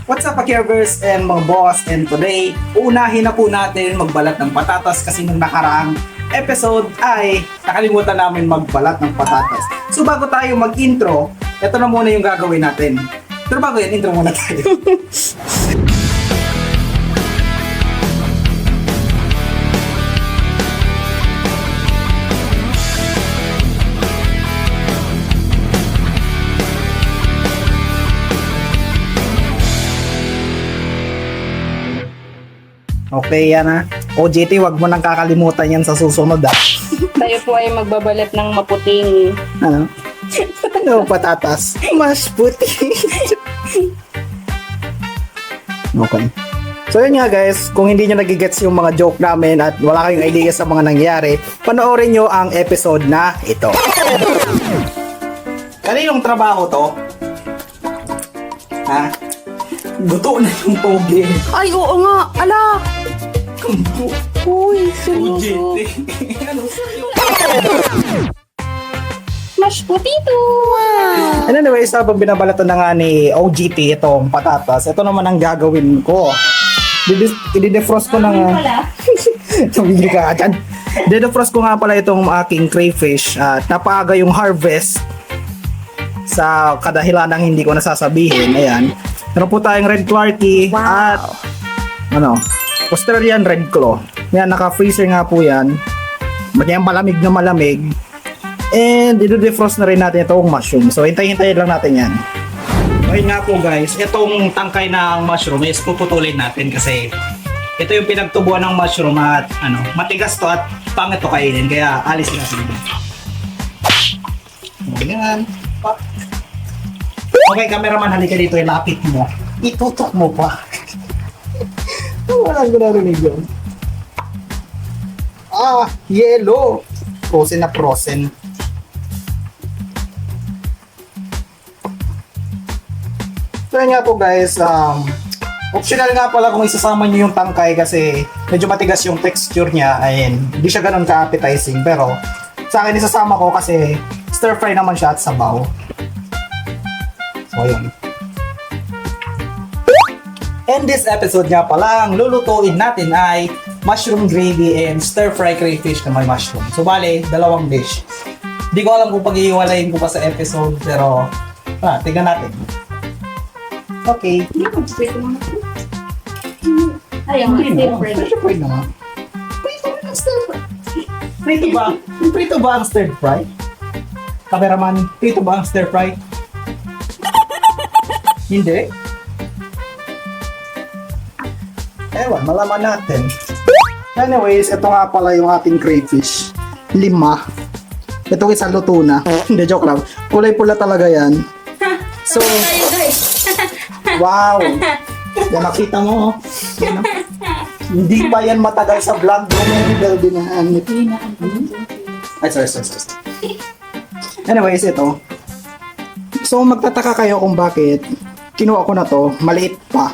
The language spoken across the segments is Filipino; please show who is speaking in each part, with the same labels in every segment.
Speaker 1: What's up, Akirvers and mga boss? And today, unahin na po natin magbalat ng patatas kasi nung nakaraang episode ay nakalimutan namin magbalat ng patatas. So bago tayo mag-intro, ito na muna yung gagawin natin. Pero bago yan, intro muna tayo. Okay, yan ha. OJT, wag mo nang kakalimutan yan sa susunod ha.
Speaker 2: Tayo po ay magbabalat ng maputing.
Speaker 1: Ano? Ano patatas? Mas puti. Okay. So yun nga guys, kung hindi nyo nagigets yung mga joke namin at wala kayong idea sa mga nangyari, panoorin nyo ang episode na ito. Kaninong trabaho to? Ha? Guto na yung pogi.
Speaker 2: Ay, oo nga. Ala! Uy, seryoso.
Speaker 1: Ano sa'yo?
Speaker 2: Mashed potato! Wow!
Speaker 1: And anyways, habang binabalatan na nga ni OGT itong patatas, ito naman ang gagawin ko. I-defrost ko na nga. Tumigil ka dyan. I-defrost ko nga pala itong aking crayfish. At napaaga yung harvest sa kadahilan ng hindi ko nasasabihin. Ayan. Meron po tayong red clarky at Australian red claw. Yan, naka-freezer nga po yan. Yan, malamig na malamig. And i-defrost na rin natin itong mushroom. So hintay-hintayin lang natin yan. Ayun nga po guys, itong tangkay ng mushroom is puputulin natin kasi ito yung pinagtubuan ng mushroom at matigas to at pangit to kainin. Kaya alis natin. Ayan. Okay, cameraman, halika dito, ilapit mo. Itutok mo pa. Walang ko narinig yun. Yellow. Frozen na frozen. So yun nga po guys, optional nga pala kung isasama nyo yung tangkay kasi medyo matigas yung texture niya. Ayun, hindi siya ganun ka-appetizing. Pero sa akin isasama ko kasi stir fry naman siya at sabaw. So yun. And this episode nga pala, ang lulutuin natin ay mushroom gravy and stir-fry crayfish na may mushroom. So bale, dalawang dish. Hindi ko alam kung pag-iiwalayin ko pa sa episode, pero tignan natin. Okay.
Speaker 2: Ayaw, stir-fry.
Speaker 1: Stir-fry naman. Prito ba? Prito ba ang stir-fry? Cameraman, prito ba ang stir-fry? Hindi. Ewan, malaman natin. Anyways, ito nga pala yung ating crayfish. 5. Ito isa luto na. Hindi, joke lang. Kulay pula talaga yan. So, wow. Yan, nakita mo. Yan, hindi pa yan matagal sa vlog. Ay, sorry. Anyways, ito. So, magtataka kayo kung bakit kinuha ko na to. Maliit pa.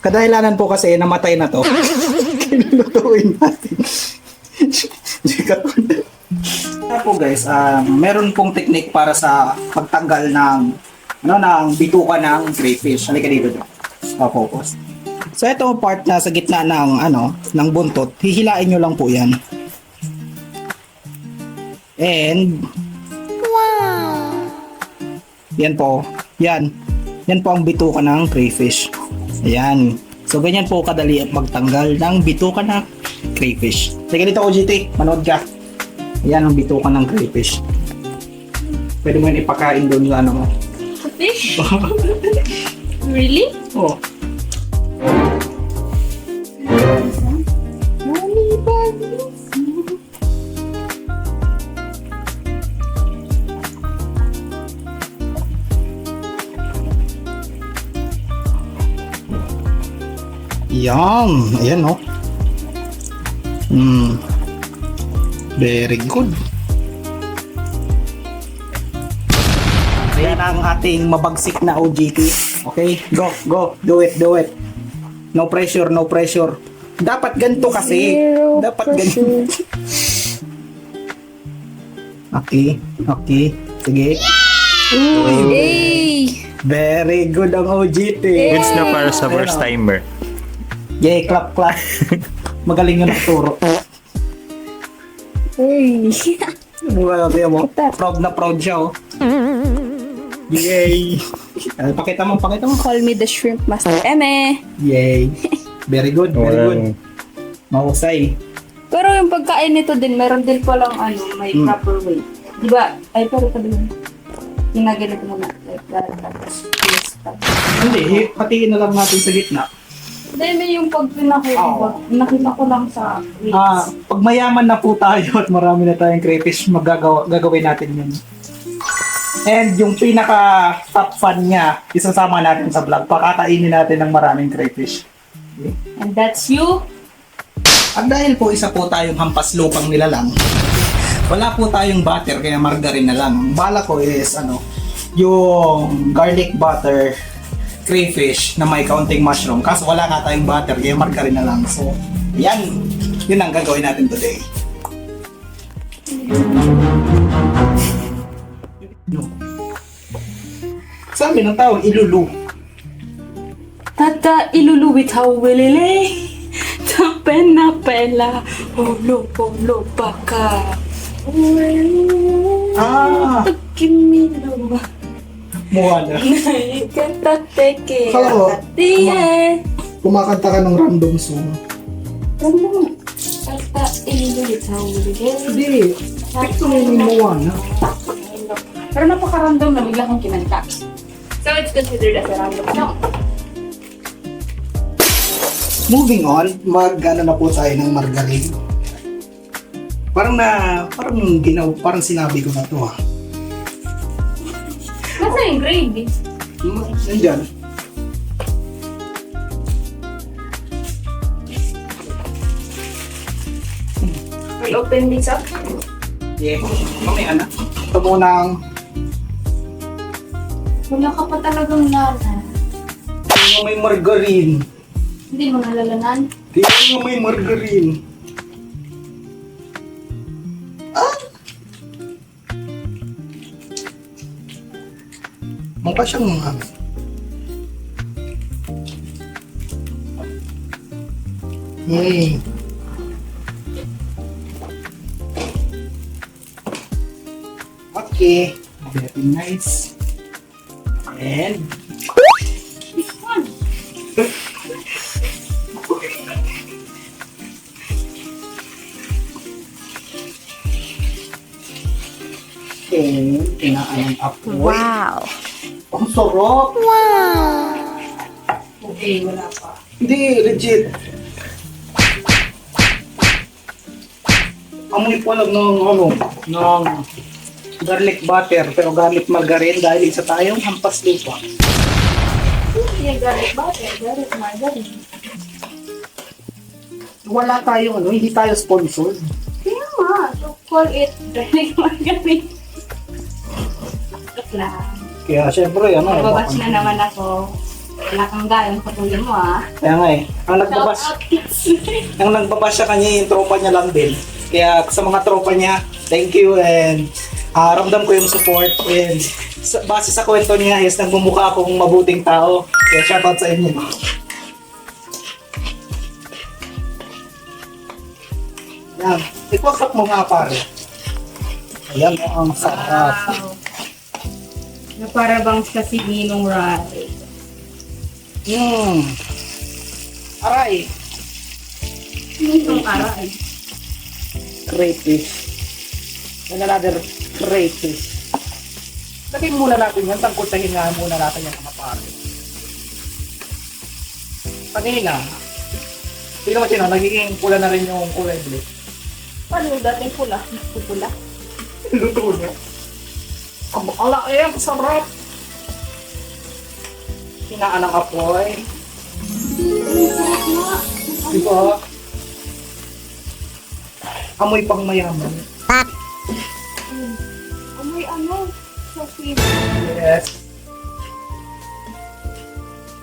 Speaker 1: Kadahilanan po kasi namatay na to. Kinulutuin natin. Kaya po guys, meron pong technique para sa pagtanggal ng bituka ng crayfish. Halika dito. Focus. So ito part na sa gitna ng buntot, hihilain nyo lang po 'yan. And wow. Yan po. Yan po ang bituka ng crayfish. Ayan. So, ganyan po kadali at magtanggal ng bituka ng crayfish. Sige dito, OGT. Manood ka. Ayan ang bituka ng crayfish. Pwede mo yun ipakain doon sa mo.
Speaker 2: Fish? Really?
Speaker 1: Oo. Yum! Ayan, no? Very good. Ayan ang ating mabagsik na OGT. Okay? Go. Do it. No pressure. Dapat ganito kasi. Dapat ganito. Okay. Sige.
Speaker 2: Hey!
Speaker 1: Very good ang OGT.
Speaker 3: Goods na para sa first timer.
Speaker 1: Yay, clap, clap. Magaling yun ang turo.
Speaker 2: Hey.
Speaker 1: Ano mo? Proud na proud siya, oh. Yay! Pakita mo.
Speaker 2: Call me the shrimp master. Eme!
Speaker 1: Yay! Very good, very good. Mahusay.
Speaker 2: Pero yung pagkain nito din, meron din palang may proper way. Di ba? Ay, pero ito din. Ginaganit mo na. Like that. Tapos, yes.
Speaker 1: Hindi, hatiin na lang natin sa gitna.
Speaker 2: Hindi, may yung pag nakita ko lang sa reels.
Speaker 1: Pag mayaman na po tayo at marami na tayong crayfish, gagawin natin yun. And yung pinaka top fan niya, isasama natin sa vlog. Pakakainin natin ng maraming crayfish. Okay?
Speaker 2: And that's you.
Speaker 1: At dahil po isa po tayong hampas lupang nilalang, wala po tayong butter kaya margarine na lang. Ang bala ko is yung garlic butter crayfish na may kaunting mushroom. Kaso wala nga tayong butter kaya margarine na lang. So, yan. Yun ang gagawin natin today. Sabi ng tao, ilulu.
Speaker 2: Tata iluluwit hawilile. Tapena pela. Holo baka. Kimilo.
Speaker 1: Mukha na.
Speaker 2: Ikatateke.
Speaker 1: Hello.
Speaker 2: Atiye.
Speaker 1: Kumakanta ka ng random song.
Speaker 2: Ano? Tata iluluwit hawilile.
Speaker 1: Hindi. Ito yung mukha na.
Speaker 2: Pero napaka-random na bigla kong kinanta. So it's considered as a random song.
Speaker 1: Moving on, na po tayo ng margarine. Parang sinabi ko na to ha.
Speaker 2: Nasa yung gravy?
Speaker 1: Nandyan.
Speaker 2: We open this up.
Speaker 1: Yeah. Mamaya na. Ito muna ang
Speaker 2: Wala ka pa talagang lana.
Speaker 1: may margarine.
Speaker 2: Hindi mo nalalanan.
Speaker 1: Tingnan mo may margarine. Mukha siyang Yay. Okay. Very nice. And tinaan ng apoy.
Speaker 2: Wow!
Speaker 1: Ang sarap!
Speaker 2: Okay, wala pa.
Speaker 1: Hindi, legit. Amoy pa lang ng garlic butter, pero garlic margarine dahil isa tayong hampas lupa.
Speaker 2: Hindi garlic butter, garlic margarine.
Speaker 1: Wala tayong hindi tayo sponsored.
Speaker 2: Kaya nga, so call it garlic margarine. Joke lang.
Speaker 1: Kaya syempre,
Speaker 2: Mababash na naman ako. Wala kang gayang patuloy mo
Speaker 1: Kaya nga ang nagbabash,
Speaker 2: Shout out kids.
Speaker 1: ang nagbabash sa kanya yung tropa niya lang din. Kaya sa mga tropa niya, thank you and ramdam ko yung support and base sa kwento niya is nagmumukha akong mabuting tao. Kaya shoutout sa inyo. Yan. Ikwaksak mo nga pare. Ayan ang sarap.
Speaker 2: Wow. Na para bang sa sininong rice.
Speaker 1: Aray.
Speaker 2: Sinong aray?
Speaker 1: Crayfish. And another crayfish. Lagyan muna natin yan. Tangkutahin nga muna natin yung mga pare. Kanina, hindi naman sino, nagiging pula na rin yung kulay blue.
Speaker 2: Paano dating pula? Pula?
Speaker 1: Luto na. Ang bakala eh, ang sarap. Hinaan ng apoy. Diba? Amoy pang mayaman.
Speaker 2: Amoy so sweet.
Speaker 1: Yes.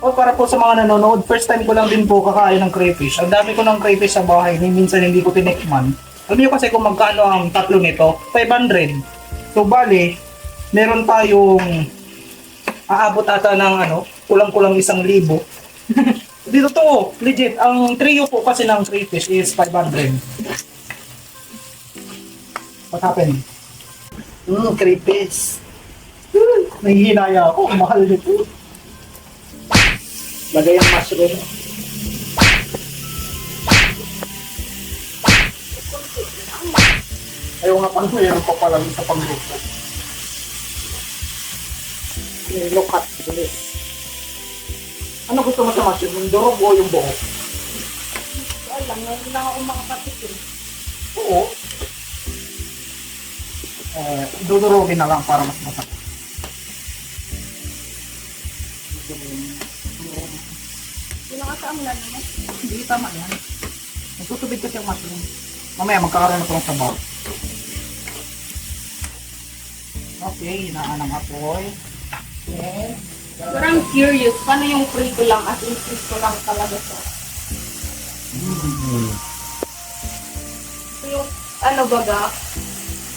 Speaker 1: Para po sa mga nanonood, first time ko lang din po kakain ng crayfish. Ang dami ko ng crayfish sa bahay, minsan hindi ko tinikman. Alam niyo kasi kung magkano ang tatlo nito? 500. So bali, meron tayong aabot ata ng kulang-kulang 1,000. Dito to, legit. Ang trio po kasi ng crayfish is 500. What happened? Crayfish. Nahihinaya ako. Ang mahal nito. Lagay ang mushroom. Ayaw nga pang mayroon pa pala sa pangluto. Nilokat. Bilis. Ano gusto mo sa mushroom? Yung durog o yung buo?
Speaker 2: Alam, ngayon lang ako makapatikin.
Speaker 1: Oo. Dudurogin na lang para mas masakit.
Speaker 2: Pinakasama na naman.
Speaker 1: Hindi, tama yan. Nagtutubig kasi ang mushroom. Mamaya magkakaroon ako ng sabaw. Okay, hinaan ang apoy. Okay.
Speaker 2: Pero I'm curious, paano yung prito lang at in prito lang talaga siya? So yung, ano baga,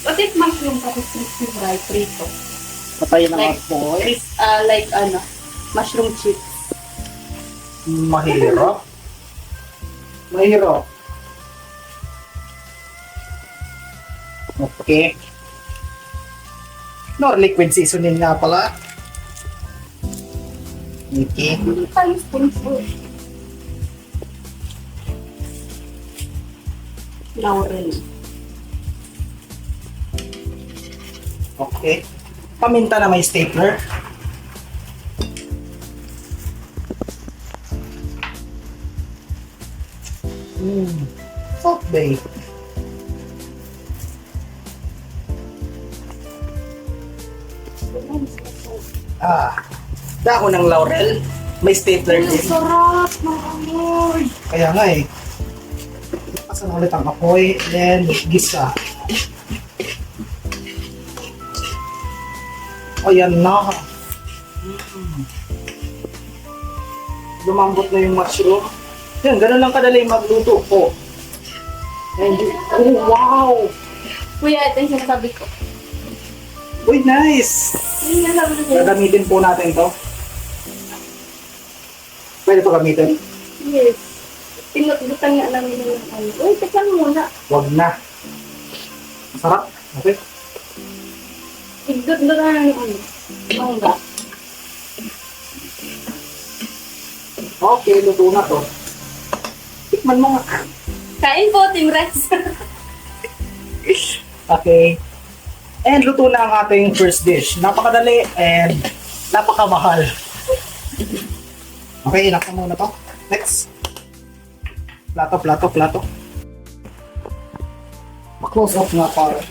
Speaker 2: what if mushroom kasi crispy fry, prito?
Speaker 1: Patayin ang
Speaker 2: Like,
Speaker 1: apoy.
Speaker 2: like mushroom chips.
Speaker 1: Mahirap. Mahirap. Okay. No, liquid seasoning nga pala. Okay.
Speaker 2: Hindi tayo spoonful. Laurel.
Speaker 1: Okay. Paminta na may stapler. Salt Bay. Dahon ng laurel. May stapler
Speaker 2: Ang
Speaker 1: din.
Speaker 2: sarap ng amoy.
Speaker 1: Kaya nga eh. Pasan ulit ang apoy and gisa. O yan na. Lumambot na yung mushroom. Yan, ganun lang kadali magluto po. And, oh wow!
Speaker 2: Kuya, ito yung sinasabi ko.
Speaker 1: Uy, nice!
Speaker 2: Yung sinasabi ko sa'yo.
Speaker 1: Gagamitin po natin to. Pwede pa gamitin?
Speaker 2: Yes. Pinutbutan nga namin yung ano. Uy, teka muna.
Speaker 1: Wag na. Masarap. Okay.
Speaker 2: Igdot na lang yung ano. Mangga.
Speaker 1: Okay, luto na to. Tikman mo nga.
Speaker 2: Kain po, Team Rex.
Speaker 1: Okay. And luto na ang ating first dish. Napakadali and napakamahal. Okay, inak na muna to. Next. Plato. Pa-close off nga para.